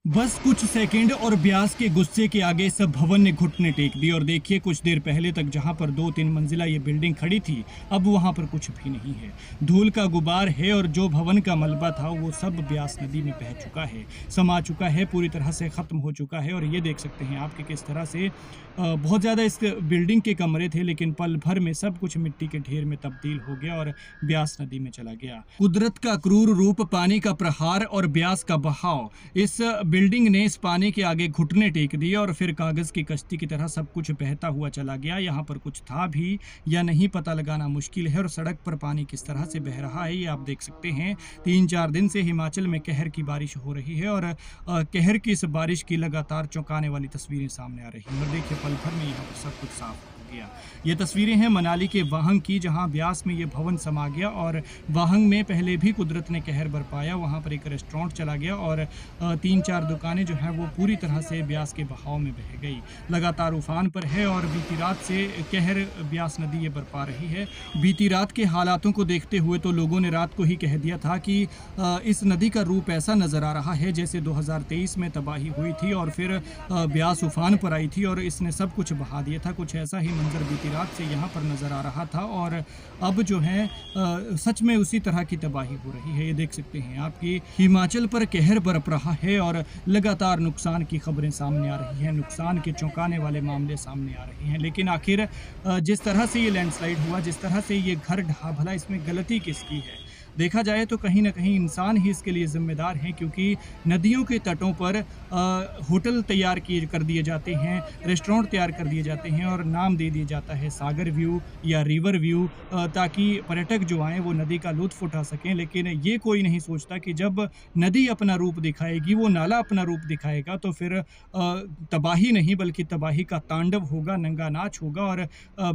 बस कुछ सेकंड और ब्यास के गुस्से के आगे सब भवन ने घुटने टेक दी। और देखिए, कुछ देर पहले तक जहां पर 2-3 मंजिला ये बिल्डिंग खड़ी थी, अब वहां पर कुछ भी नहीं है। धूल का गुबार है और जो भवन का मलबा था वो सब ब्यास नदी में बह चुका है, समा चुका है, पूरी तरह से ख़त्म हो चुका है। और ये देख सकते हैं आप कि किस तरह से बहुत ज़्यादा इस बिल्डिंग के कमरे थे, लेकिन पल भर में सब कुछ मिट्टी के ढेर में तब्दील हो गया और ब्यास नदी में चला गया। कुदरत का क्रूर रूप, पानी का प्रहार और ब्यास का बहाव, इस बिल्डिंग ने इस पानी के आगे घुटने टेक दिए और फिर कागज की कश्ती की तरह सब कुछ बहता हुआ चला गया। यहाँ पर कुछ था भी या नहीं, पता लगाना मुश्किल है। और सड़क पर पानी किस तरह से बह रहा है ये आप देख सकते हैं। 3-4 दिन से हिमाचल में कहर की बारिश हो रही है और कहर की इस बारिश की लगातार चौंकाने वाली तस्वीरें सामने आ रही हैं। और देखिए, पल भर में यहाँ पर सब कुछ साफ हो गया। ये तस्वीरें हैं मनाली के वाहंग की, जहाँ ब्यास में ये भवन समा गया और वाहंग में पहले भी कुदरत ने कहर बरपाया। वहाँ पर एक रेस्टोरेंट चला गया और 3-4 दुकानें जो हैं वो पूरी तरह से ब्यास के बहाव में बह गई। लगातार उफान पर है और बीती रात से कहर ब्यास नदी ये बरपा रही है। बीती रात के हालातों को देखते हुए तो लोगों ने रात को ही कह दिया था कि इस नदी का रूप ऐसा नज़र आ रहा है जैसे 2023 में तबाही हुई थी और फिर ब्यास उफान पर आई थी और इसने सब कुछ बहा दिया था। कुछ ऐसा ही मंजर बीती रात से यहाँ पर नज़र आ रहा था और अब जो है सच में उसी तरह की तबाही हो रही है। ये देख सकते हैं आपकी हिमाचल पर कहर बरप रहा है और लगातार नुकसान की खबरें सामने आ रही हैं, नुकसान के चौंकाने वाले मामले सामने आ रहे हैं। लेकिन आखिर जिस तरह से ये लैंडस्लाइड हुआ, जिस तरह से ये घर ढहा, भला इसमें गलती किसकी है? देखा जाए तो कहीं ना कहीं इंसान ही इसके लिए जिम्मेदार हैं, क्योंकि नदियों के तटों पर होटल तैयार किए कर दिए जाते हैं, रेस्टोरेंट तैयार कर दिए जाते हैं और नाम दे दिया जाता है सागर व्यू या रिवर व्यू, ताकि पर्यटक जो आएँ वो नदी का लुत्फ़ उठा सकें। लेकिन ये कोई नहीं सोचता कि जब नदी अपना रूप दिखाएगी, वो नाला अपना रूप दिखाएगा, तो फिर तबाही नहीं बल्कि तबाही का तांडव होगा, नंगा नाच होगा। और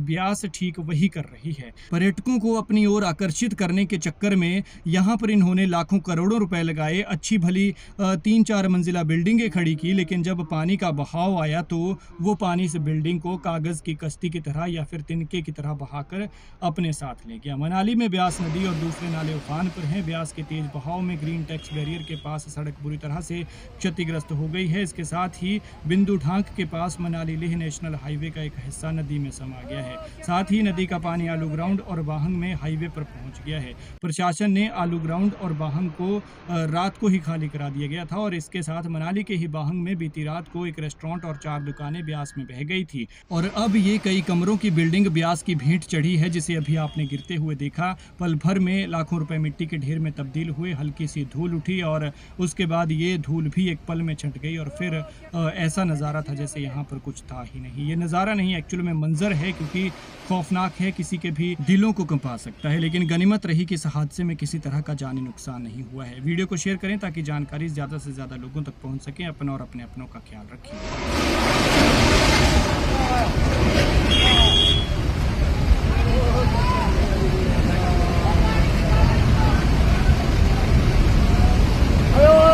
ब्यास ठीक वही कर रही है। पर्यटकों को अपनी ओर आकर्षित करने के चक्कर में यहाँ पर इन्होंने लाखों करोड़ों रुपए लगाए, अच्छी भली 3-4 मंजिला बिल्डिंगें खड़ी की, लेकिन जब पानी का बहाव आया तो वो पानी से बिल्डिंग को कागज़ की कश्ती की तरह या फिर तिनके की तरह बहाकर अपने साथ ले गया। मनाली में ब्यास नदी और दूसरे नाले उफान पर हैं। ब्यास के तेज बहाव में ग्रीन टैक्स बैरियर के पास सड़क बुरी तरह से क्षतिग्रस्त हो गई है। इसके साथ ही बिंदु ढांक के पास मनाली लेह नेशनल हाईवे का एक हिस्सा नदी में समा गया है। साथ ही नदी का पानी आलू ग्राउंड और वाहंग में हाईवे पर पहुंच गया है। प्रशासन ने आलू ग्राउंड और वाहंग को रात को ही खाली करा दिया गया था और इसके साथ मनाली के ही वाहंग में बीती रात को एक रेस्टोरेंट और 4 दुकानें ब्यास में बह गई थी। और अब ये कई कमरों की बिल्डिंग ब्यास की भेंट चढ़ी है, जिसे अभी आपने गिरते हुए देखा। पल भर में लाखों रुपए मिट्टी के ढेर में तब्दील हुए, हल्की सी धूल उठी और उसके बाद ये धूल भी एक पल में छंट गई और फिर ऐसा नज़ारा था जैसे यहाँ पर कुछ था ही नहीं। ये नज़ारा नहीं, एक्चुअल में मंजर है, क्योंकि खौफनाक है, किसी के भी दिलों को कंपा सकता है। लेकिन गनीमत रही कि इस हादसे में किसी तरह का जानी नुकसान नहीं हुआ है। वीडियो को शेयर करें ताकि जानकारी ज़्यादा से ज़्यादा लोगों तक पहुंच सके। अपना और अपने अपनों का ख्याल रखें।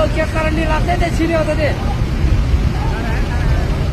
क्या कारण नहीं लाते थे, छीने होते थे।